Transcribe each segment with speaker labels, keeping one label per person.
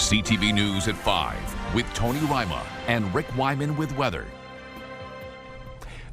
Speaker 1: CTV News at 5 with Tony Ryma and Rick Wyman with weather.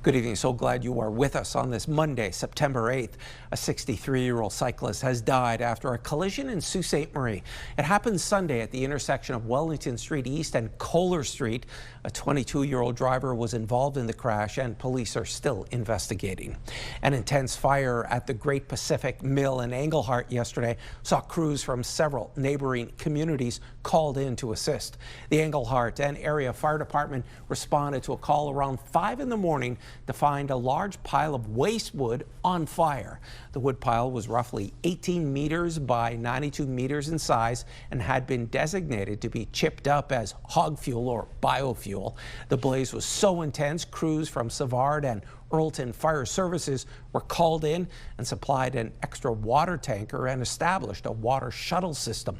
Speaker 2: Good evening. So glad you are with us on this Monday, September 8th. A 63-year-old cyclist has died after a collision in Sault Ste. Marie. It happened Sunday at the intersection of Wellington Street East and Kohler Street. A 22-year-old driver was involved in the crash and police are still investigating. An intense fire at the Great Pacific Mill in Englehart yesterday saw crews from several neighboring communities called in to assist. The Englehart and area fire department responded to a call around 5 in the morning to find a large pile of waste wood on fire. The wood pile was roughly 18 meters by 92 meters in size and had been designated to be chipped up as hog fuel or biofuel. The blaze was so intense, crews from Savard and Earlton Fire Services were called in and supplied an extra water tanker and established a water shuttle system.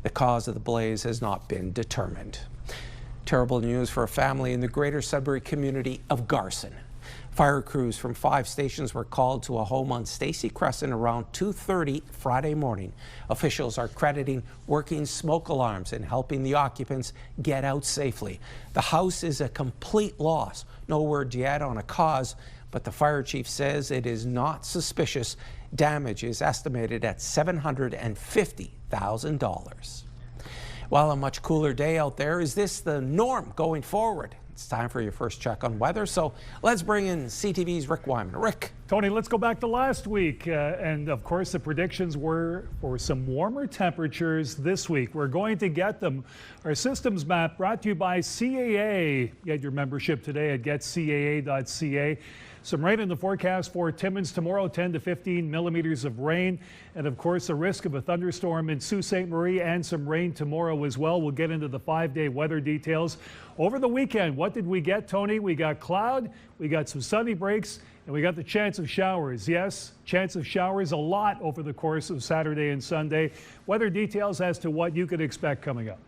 Speaker 2: The cause of the blaze has not been determined. Terrible news for a family in the greater Sudbury community of Garson. Fire crews from 5 stations were called to a home on Stacy Crescent around 2:30 Friday morning. Officials are crediting working smoke alarms and helping the occupants get out safely. The house is a complete loss. No word yet on a cause, but the fire chief says it is not suspicious. Damage is estimated at $750,000. Well, a much cooler day out there. Is this the norm going forward? It's time for your first check on weather, so let's bring in CTV's Rick Wyman. Rick.
Speaker 3: Tony, let's go back to last week. And of course, the predictions were for some warmer temperatures this week. We're going to get them. Our systems map brought to you by CAA. Get your membership today at getcaa.ca. Some rain in the forecast for Timmins tomorrow, 10 to 15 millimeters of rain. And of course, a risk of a thunderstorm in Sault Ste. Marie and some rain tomorrow as well. We'll get into the 5-day weather details. Over the weekend, what did we get, Tony? We got cloud, we got some sunny breaks, and we got the chance of showers. Yes, chance of showers a lot over the course of Saturday and Sunday. Weather details as to what you could expect coming up.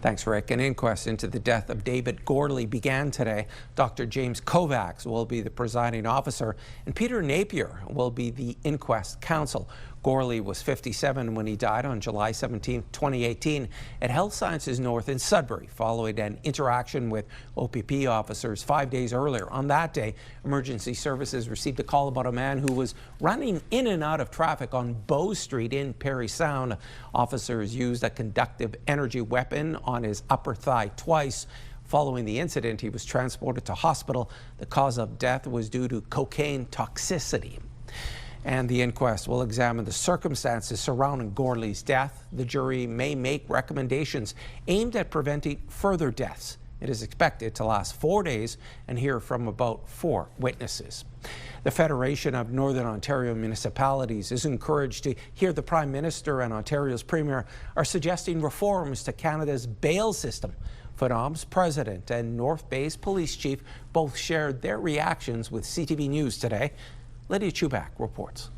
Speaker 2: Thanks, Rick. An inquest into the death of David Gorley began today. Dr. James Kovacs will be the presiding officer, and Peter Napier will be the inquest counsel. Gorley was 57 when he died on July 17, 2018 at Health Sciences North in Sudbury following an interaction with OPP officers 5 days earlier. On that day, emergency services received a call about a man who was running in and out of traffic on Bow Street in Parry Sound. Officers used a conductive energy weapon on his upper thigh twice. Following the incident, he was transported to hospital. The cause of death was due to cocaine toxicity. And the inquest will examine the circumstances surrounding Gorley's death. The jury may make recommendations aimed at preventing further deaths. It is expected to last 4 days and hear from about 4 witnesses. The Federation of Northern Ontario Municipalities is encouraged to hear the Prime Minister and Ontario's Premier are suggesting reforms to Canada's bail system. FNOM's president and North Bay's police chief both shared their reactions with CTV News today. Lydia Chubak reports.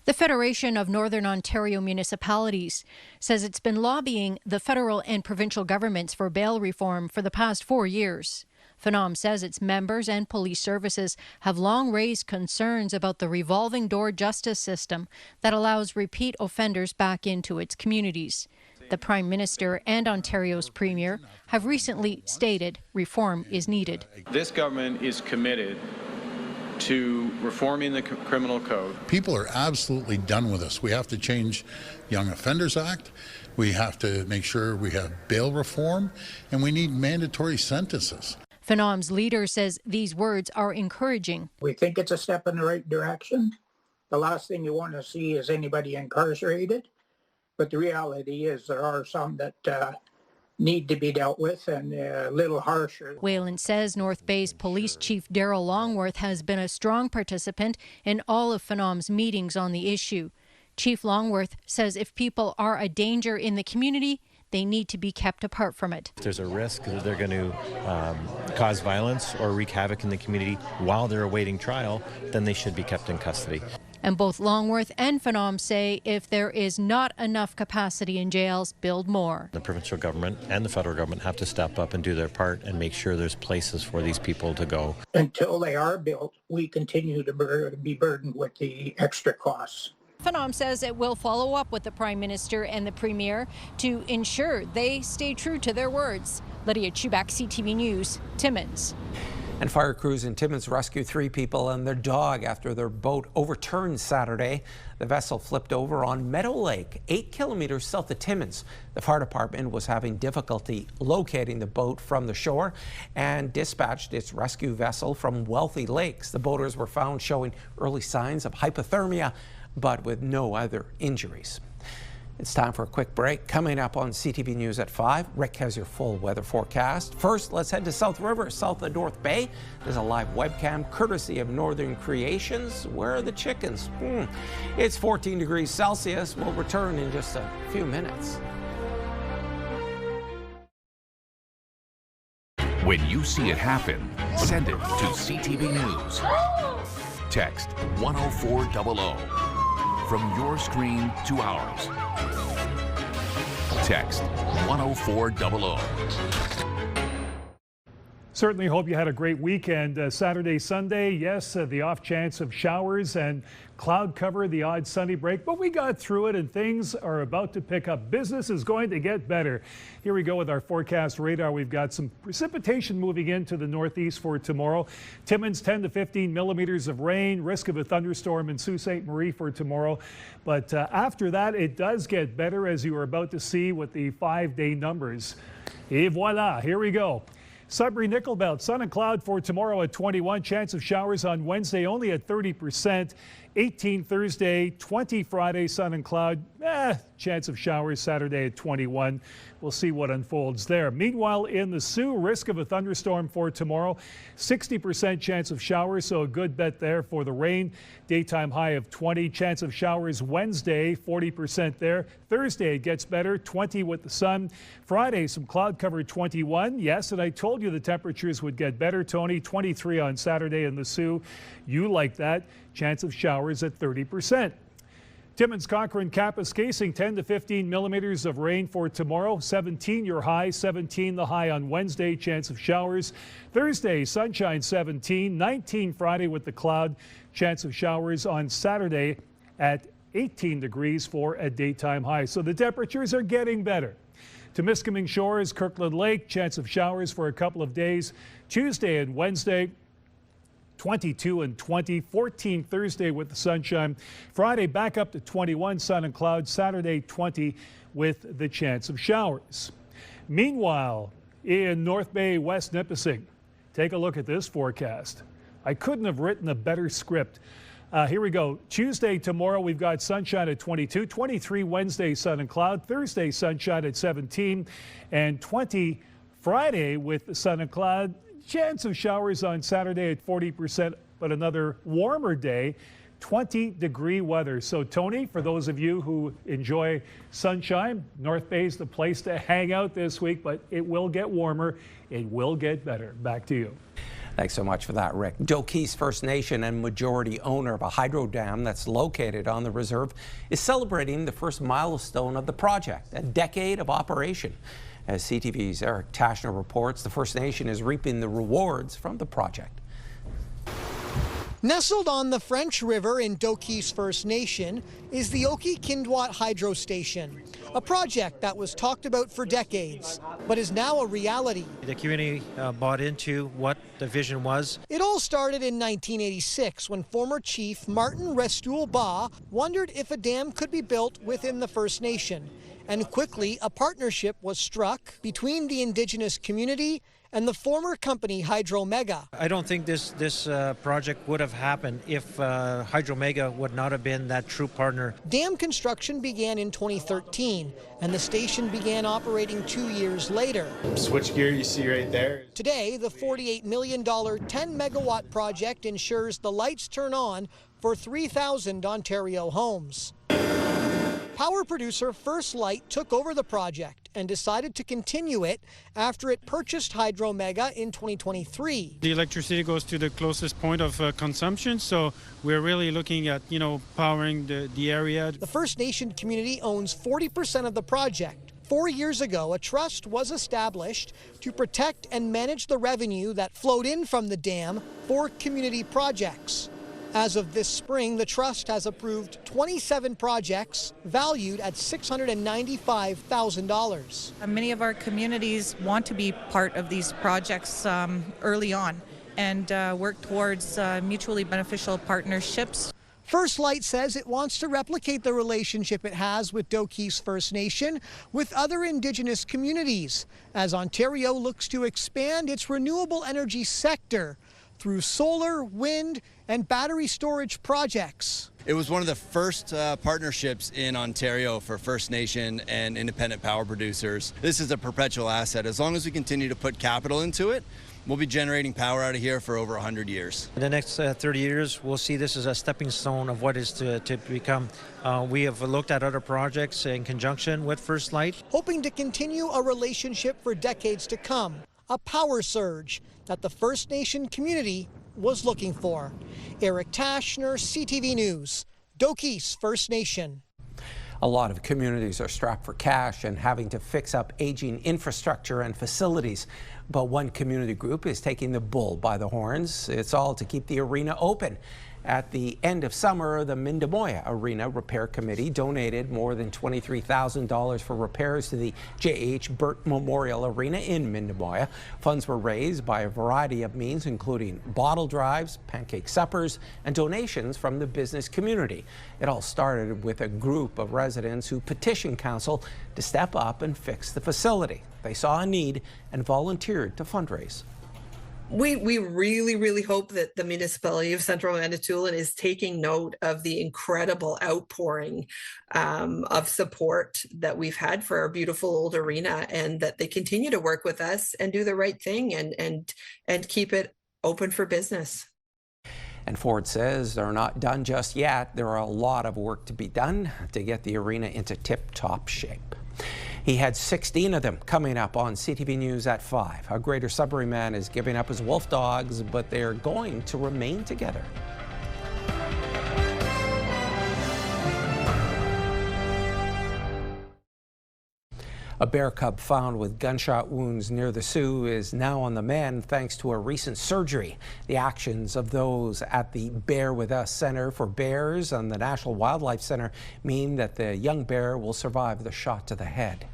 Speaker 4: The Federation of Northern Ontario Municipalities says it's been lobbying the federal and provincial governments for bail reform for the past 4 years. FNOM says its members and police services have long raised concerns about the revolving door justice system that allows repeat offenders back into its communities. The Prime Minister and Ontario's Premier have recently stated reform is needed.
Speaker 5: This government is committed to reforming the criminal code.
Speaker 6: People are absolutely done with us. We have to change Young Offenders Act. We have to make sure we have bail reform, and we need mandatory sentences.
Speaker 4: FNOM's leader says these words are encouraging.
Speaker 7: We think it's a step in the right direction. The last thing you want to see is anybody incarcerated, but the reality is there are some that need to be dealt with and a little harsher.
Speaker 4: Wayland says North Bay's Police Chief Darrell Longworth has been a strong participant in all of FNOM's meetings on the issue. Chief Longworth says if people are a danger in the community, they need to be kept apart from it.
Speaker 8: If there's a risk that they're going to cause violence or wreak havoc in the community while they're awaiting trial, then they should be kept in custody.
Speaker 4: And both Longworth and FNOM say if there is not enough capacity in jails, build more.
Speaker 8: The provincial government and the federal government have to step up and do their part and make sure there's places for these people to go.
Speaker 7: Until they are built, we continue to be burdened with the extra costs.
Speaker 4: Phenom says it will follow up with the Prime Minister and the Premier to ensure they stay true to their words. Lydia Chubak, CTV News, Timmins.
Speaker 2: And fire crews in Timmins rescued 3 people and their dog after their boat overturned Saturday. The vessel flipped over on Meadow Lake, 8 kilometers south of Timmins. The fire department was having difficulty locating the boat from the shore and dispatched its rescue vessel from Wealthy Lakes. The boaters were found showing early signs of hypothermia, but with no other injuries. It's time for a quick break. Coming up on CTV News at 5, Rick has your full weather forecast. First, let's head to South River, south of North Bay. There's a live webcam courtesy of Northern Creations. Where are the chickens? It's 14 degrees Celsius. We'll return in just a few minutes.
Speaker 1: When you see it happen, send it to CTV News. Text 10400. From your screen to ours. Text 10400.
Speaker 3: Certainly hope you had a great weekend. Saturday, Sunday, yes, the off chance of showers and cloud cover, the odd sunny break, but we got through it and things are about to pick up. Business is going to get better. Here we go with our forecast radar. We've got some precipitation moving into the northeast for tomorrow. Timmins, 10 to 15 millimeters of rain, risk of a thunderstorm in Sault Ste. Marie for tomorrow. But after that, it does get better, as you are about to see with the 5-day numbers. Et voila, here we go. Sudbury Nickel Belt, sun and cloud for tomorrow at 21. Chance of showers on Wednesday only at 30%. 18 Thursday, 20 Friday, sun and cloud. Chance of showers Saturday at 21. We'll see what unfolds there. Meanwhile, in the Soo, risk of a thunderstorm for tomorrow. 60% chance of showers, so a good bet there for the rain. Daytime high of 20. Chance of showers Wednesday, 40% there. Thursday, it gets better, 20 with the sun. Friday, some cloud cover, 21. Yes, and I told you the temperatures would get better, Tony. 23 on Saturday in the Soo. You like that. Chance of showers at 30%. Timmins, Cochrane, Kapuskasing, 10 to 15 millimeters of rain for tomorrow. 17 your high, 17 the high on Wednesday. Chance of showers. Thursday, sunshine 17, 19 Friday with the cloud. Chance of showers on Saturday at 18 degrees for a daytime high. So the temperatures are getting better. Temiskaming Shores, Kirkland Lake, chance of showers for a couple of days. Tuesday and Wednesday, 22 and 20, 14 Thursday with the sunshine. Friday back up to 21, sun and clouds. Saturday 20 with the chance of showers. Meanwhile, in North Bay, West Nipissing, take a look at this forecast. I couldn't have written a better script. Here we go. Tuesday, tomorrow, we've got sunshine at 22, 23 Wednesday, sun and cloud, Thursday, sunshine at 17, and 20 Friday with the sun and cloud. Chance of showers on Saturday at 40%, but another warmer day, 20-degree weather. So, Tony, for those of you who enjoy sunshine, North Bay's the place to hang out this week, but it will get warmer. It will get better. Back to you.
Speaker 2: Thanks so much for that, Rick. Doki's First Nation and majority owner of a hydro dam that's located on the reserve is celebrating the first milestone of the project, a decade of operation. As CTV's Eric Tashner reports, the First Nation is reaping the rewards from the project.
Speaker 9: Nestled on the French River in Doki's First Nation is the Oki-Kindwat Hydro Station, a project that was talked about for decades, but is now a reality.
Speaker 10: The community bought into what the vision was.
Speaker 9: It all started in 1986 when former Chief Martin Restoul-Ba wondered if a dam could be built within the First Nation. And quickly, a partnership was struck between the Indigenous community and the former company Hydro Mega.
Speaker 10: I don't think this project would have happened if Hydro Mega would not have been that true partner.
Speaker 9: Dam construction began in 2013, and the station began operating 2 years later.
Speaker 11: Switchgear you see right there.
Speaker 9: Today, the $48 million 10-megawatt project ensures the lights turn on for 3,000 Ontario homes. Power producer First Light took over the project and decided to continue it after it purchased Hydro Mega in 2023.
Speaker 12: The electricity goes to the closest point of consumption, so we're really looking at, powering the area.
Speaker 9: The First Nation community owns 40% of the project. 4 years ago, a trust was established to protect and manage the revenue that flowed in from the dam for community projects. As of this spring, the trust has approved 27 projects valued at $695,000.
Speaker 13: Many of our communities want to be part of these projects early on and work towards mutually beneficial partnerships.
Speaker 9: First Light says it wants to replicate the relationship it has with Doki's First Nation with other Indigenous communities as Ontario looks to expand its renewable energy sector through solar, wind, and battery storage projects.
Speaker 14: It was one of the first partnerships in Ontario for First Nation and independent power producers. This is a perpetual asset. As long as we continue to put capital into it, we'll be generating power out of here for over 100 years.
Speaker 10: In the next 30 years, we'll see this as a stepping stone of what is to become. We have looked at other projects in conjunction with First Light.
Speaker 9: Hoping to continue a relationship for decades to come, a power surge that the First Nation community was looking for. Eric Tashner, CTV News, Doki's First Nation.
Speaker 2: A lot of communities are strapped for cash and having to fix up aging infrastructure and facilities. But one community group is taking the bull by the horns. It's all to keep the arena open. At the end of summer, the Mindamoya Arena Repair Committee donated more than $23,000 for repairs to the J.H. Burt Memorial Arena in Mindamoya. Funds were raised by a variety of means, including bottle drives, pancake suppers, and donations from the business community. It all started with a group of residents who petitioned council to step up and fix the facility. They saw a need and volunteered to fundraise.
Speaker 15: We really hope that the municipality of Central Manitoulin is taking note of the incredible outpouring of support that we've had for our beautiful old arena, and that they continue to work with us and do the right thing and keep it open for business.
Speaker 2: And Ford says they're not done just yet. There are a lot of work to be done to get the arena into tip-top shape. He had 16 of them coming up on CTV News at 5. A Greater Sudbury man is giving up his wolf dogs, but they're going to remain together. A bear cub found with gunshot wounds near the Sioux is now on the mend thanks to a recent surgery. The actions of those at the Bear With Us Center for Bears and the National Wildlife Center mean that the young bear will survive the shot to the head.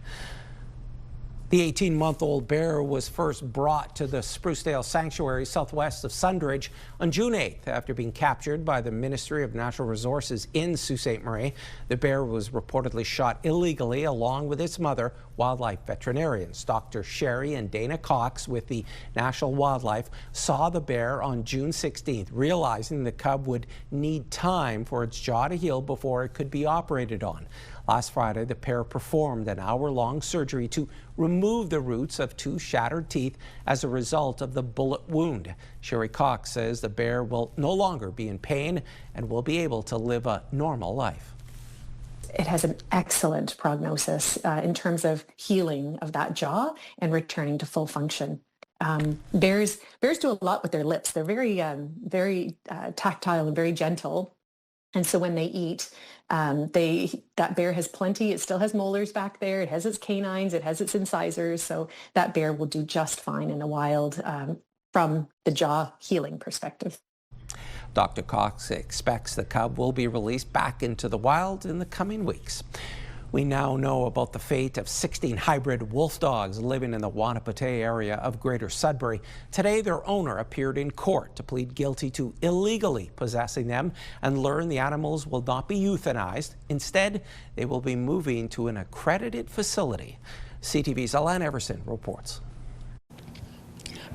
Speaker 2: The 18-month-old bear was first brought to the Sprucedale Sanctuary southwest of Sundridge on June 8th after being captured by the Ministry of Natural Resources in Sault Ste. Marie. The bear was reportedly shot illegally along with its mother, wildlife veterinarians. Dr. Sherry and Dana Cox with the National Wildlife saw the bear on June 16th, realizing the cub would need time for its jaw to heal before it could be operated on. Last Friday, the pair performed an hour-long surgery to remove the roots of 2 shattered teeth as a result of the bullet wound. Sherry Cox says the bear will no longer be in pain and will be able to live a normal life.
Speaker 16: It has an excellent prognosis in terms of healing of that jaw and returning to full function. Bears do a lot with their lips. They're very tactile and very gentle. And so when they eat, that bear has plenty. It still has molars back there. It has its canines. It has its incisors. So that bear will do just fine in the wild from the jaw healing perspective.
Speaker 2: Dr. Cox expects the cub will be released back into the wild in the coming weeks. We now know about the fate of 16 hybrid wolf dogs living in the Wanapate area of Greater Sudbury. Today, their owner appeared in court to plead guilty to illegally possessing them and learn the animals will not be euthanized. Instead, they will be moving to an accredited facility. CTV's Alan Everson reports.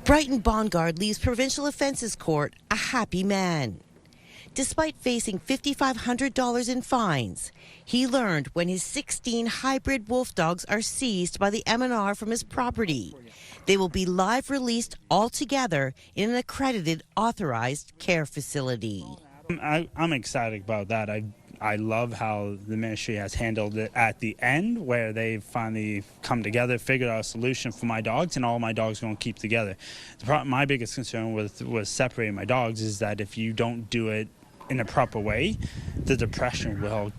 Speaker 17: Brighton Bongard leaves Provincial Offences Court a happy man. Despite facing $5,500 in fines, he learned when his 16 hybrid wolf dogs are seized by the MNR from his property, they will be live released all together in an accredited, authorized care facility.
Speaker 18: I'm excited about that. I love how the ministry has handled it at the end, where they finally come together, figured out a solution for my dogs, and all my dogs are going to keep together. My biggest concern with separating my dogs is that if you don't do it in a proper way, the depression will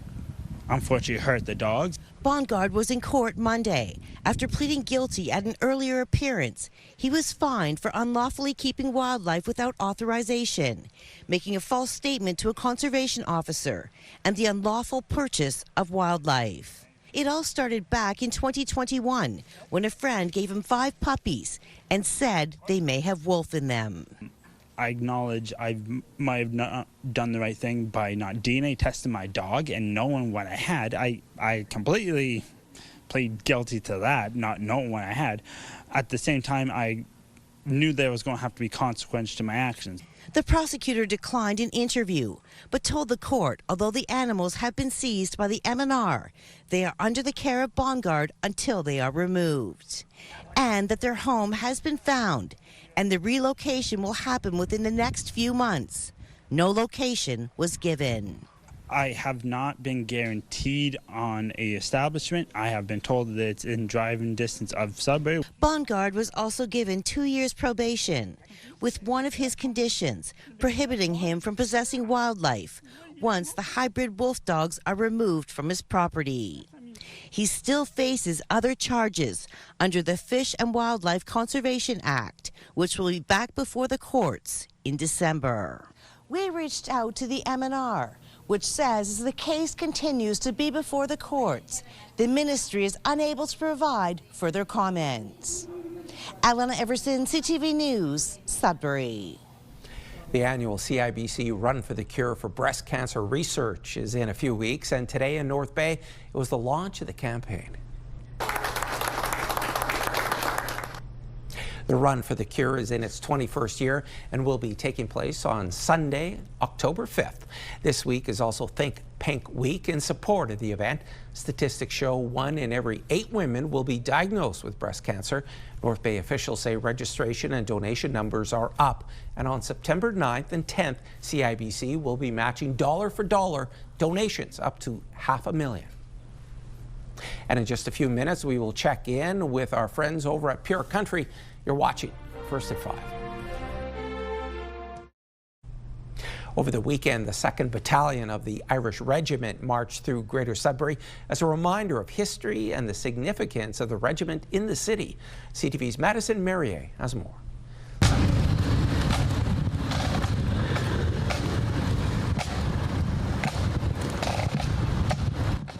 Speaker 18: unfortunately hurt the dogs.
Speaker 17: Bongard was in court Monday After pleading guilty at an earlier appearance, he was fined for unlawfully keeping wildlife without authorization, making a false statement to a conservation officer, and the unlawful purchase of wildlife. It all started back in 2021 when a friend gave him 5 puppies and said they may have wolf in them.
Speaker 18: I acknowledge I might have not done the right thing by not DNA testing my dog and knowing what I had. I completely plead guilty to that, not knowing what I had. At the same time, I knew there was going to have to be consequence to my actions.
Speaker 17: The prosecutor declined an interview, but told the court although the animals have been seized by the MNR, they are under the care of bond guard until they are removed, and that their home has been found, and the relocation will happen within the next few months. No location was given.
Speaker 18: I have not been guaranteed on a establishment. I have been told that it's in driving distance of Sudbury.
Speaker 17: Bond guard was also given 2 years probation, with one of his conditions prohibiting him from possessing wildlife once the hybrid wolf dogs are removed from his property. He still faces other charges under the Fish and Wildlife Conservation Act, which will be back before the courts in December. We reached out to the MNR, which says as the case continues to be before the courts, the ministry is unable to provide further comments. Alana Everson, CTV News, Sudbury.
Speaker 2: The annual CIBC Run for the Cure for Breast Cancer Research is in a few weeks, and today in North Bay, it was the launch of the campaign. The Run for the Cure is in its 21st year and will be taking place on Sunday, October 5th. This week is also Think Pink Week in support of the event. Statistics show 1 in every 8 women will be diagnosed with breast cancer. North Bay officials say registration and donation numbers are up. And on September 9th and 10th, CIBC will be matching dollar for dollar donations up to $500,000. And in just a few minutes, we will check in with our friends over at Pure Country. You're watching First at 5. Over the weekend, the 2nd Battalion of the Irish Regiment marched through Greater Sudbury as a reminder of history and the significance of the regiment in the city. CTV's Madison Merrier has more.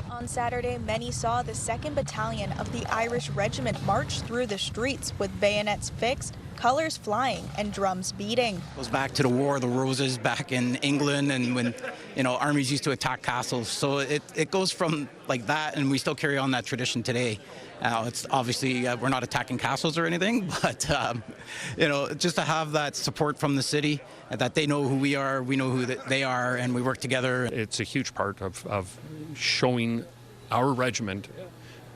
Speaker 19: On Saturday, many saw the 2nd Battalion of the Irish Regiment march through the streets with bayonets fixed, colors flying, and drums beating.
Speaker 20: It goes back to the War of the Roses back in England, and when, armies used to attack castles. So it goes from like that, and we still carry on that tradition today. It's obviously, we're not attacking castles or anything, but, just to have that support from the city, that they know who we are, we know who they are, and we work together.
Speaker 21: It's a huge part of showing our regiment,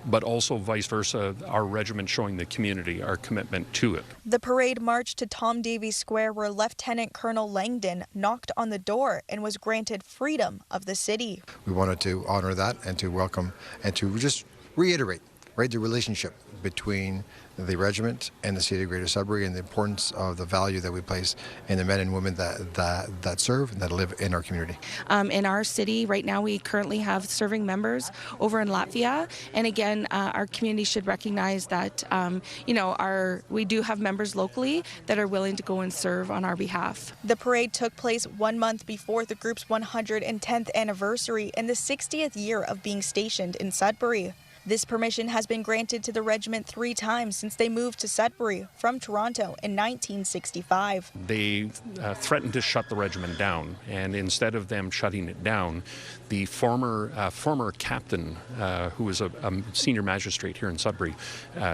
Speaker 21: but also vice versa, our regiment showing the community our commitment to it.
Speaker 19: The parade marched to Tom Davies Square, where Lieutenant Colonel Langdon knocked on the door and was granted freedom of the city.
Speaker 22: We wanted to honor that and to welcome and to just reiterate, the relationship between the regiment and the city of Greater Sudbury and the importance of the value that we place in the men and women that serve and that live in our community.
Speaker 23: In our city right now, we currently have serving members over in Latvia, and again, our community should recognize that we do have members locally that are willing to go and serve on our behalf.
Speaker 19: The parade took place 1 month before the group's 110th anniversary and the 60th year of being stationed in Sudbury. This permission has been granted to the regiment 3 times since they moved to Sudbury from Toronto in 1965.
Speaker 21: They threatened to shut the regiment down, and instead of them shutting it down, the former captain, who was a senior magistrate here in Sudbury,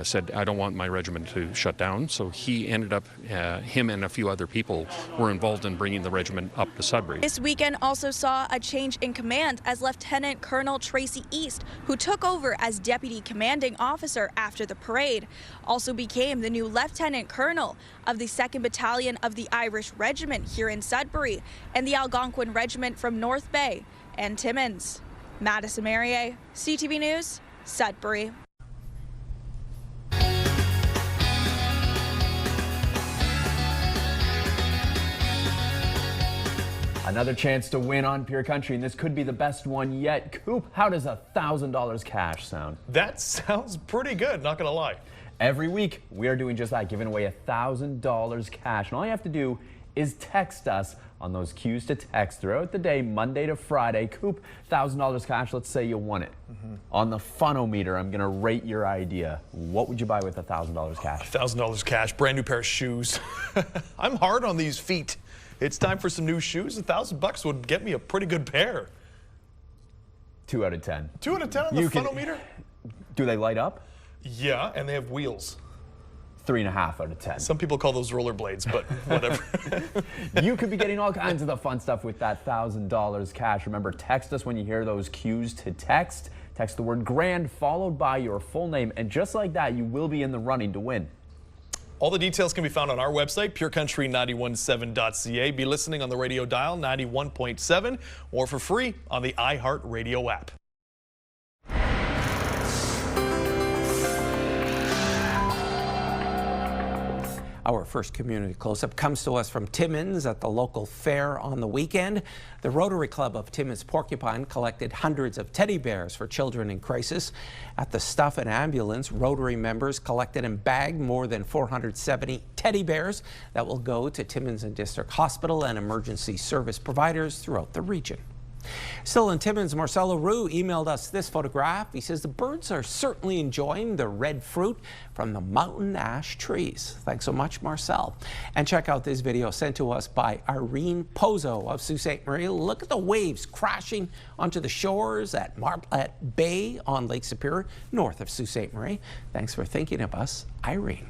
Speaker 21: said, I don't want my regiment to shut down. So he ended up, him and a few other people were involved in bringing the regiment up to Sudbury.
Speaker 19: This weekend also saw a change in command as Lieutenant Colonel Tracy East, who took over as Deputy Commanding Officer after the parade, also became the new Lieutenant Colonel of the 2nd Battalion of the Irish Regiment here in Sudbury and the Algonquin Regiment from North Bay and Timmins. Madison Merrier, CTV News, Sudbury.
Speaker 24: A
Speaker 5: Another chance to win on Pure Country, and this could be the best one yet. Coop, how does $1,000 cash sound?
Speaker 6: That sounds pretty good, not gonna lie.
Speaker 5: Every week, we are doing just that, giving away $1,000 cash. And all you have to do is text us on those cues to text throughout the day, Monday to Friday. Coop, $1,000 cash, let's say you won it. On the funometer, I'm gonna rate your idea. What would you buy with $1,000 cash?
Speaker 6: $1,000 cash, brand new pair of shoes. I'm hard on these feet. It's time for some new shoes. $1,000 would get me a pretty good pair.
Speaker 5: 2 out of 10.
Speaker 6: 2 out of 10 on the funometer?
Speaker 5: Do they light up?
Speaker 6: Yeah, and they have wheels.
Speaker 5: 3.5 out of 10.
Speaker 6: Some people call those rollerblades, but whatever.
Speaker 5: You could be getting all kinds of the fun stuff with that $1,000 cash. Remember, text us when you hear those cues to text. Text the word grand followed by your full name, and just like that, you will be in the running to win.
Speaker 6: All the details can be found on our website, purecountry917.ca. Be listening on the radio dial 91.7 or for free on the iHeartRadio app.
Speaker 2: Our first community close-up comes to us from Timmins at the local fair on the weekend. The Rotary Club of Timmins Porcupine collected hundreds of teddy bears for children in crisis. At the Stuff and Ambulance, Rotary members collected and bagged more than 470 teddy bears that will go to Timmins and District Hospital and emergency service providers throughout the region. Still in Timmins, Marcelo Roux emailed us this photograph. He says the birds are certainly enjoying the red fruit from the mountain ash trees. Thanks so much, Marcel. And check out this video sent to us by Irene Pozo of Sault Ste. Marie. Look at the waves crashing onto the shores at Marplette Bay on Lake Superior, north of Sault Ste. Marie. Thanks for thinking of us, Irene.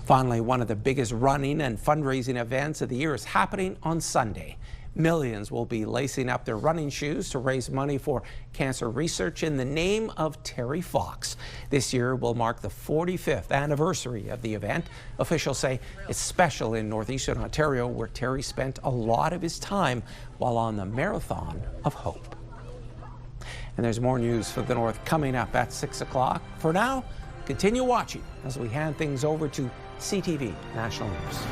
Speaker 2: Finally, one of the biggest running and fundraising events of the year is happening on Sunday. Millions will be lacing up their running shoes to raise money for cancer research in the name of Terry Fox. This year will mark the 45th anniversary of the event. Officials say it's special in northeastern Ontario, where Terry spent a lot of his time while on the Marathon of Hope. And there's more news for the North coming up at 6 o'clock. For now, continue watching as we hand things over to CTV National News.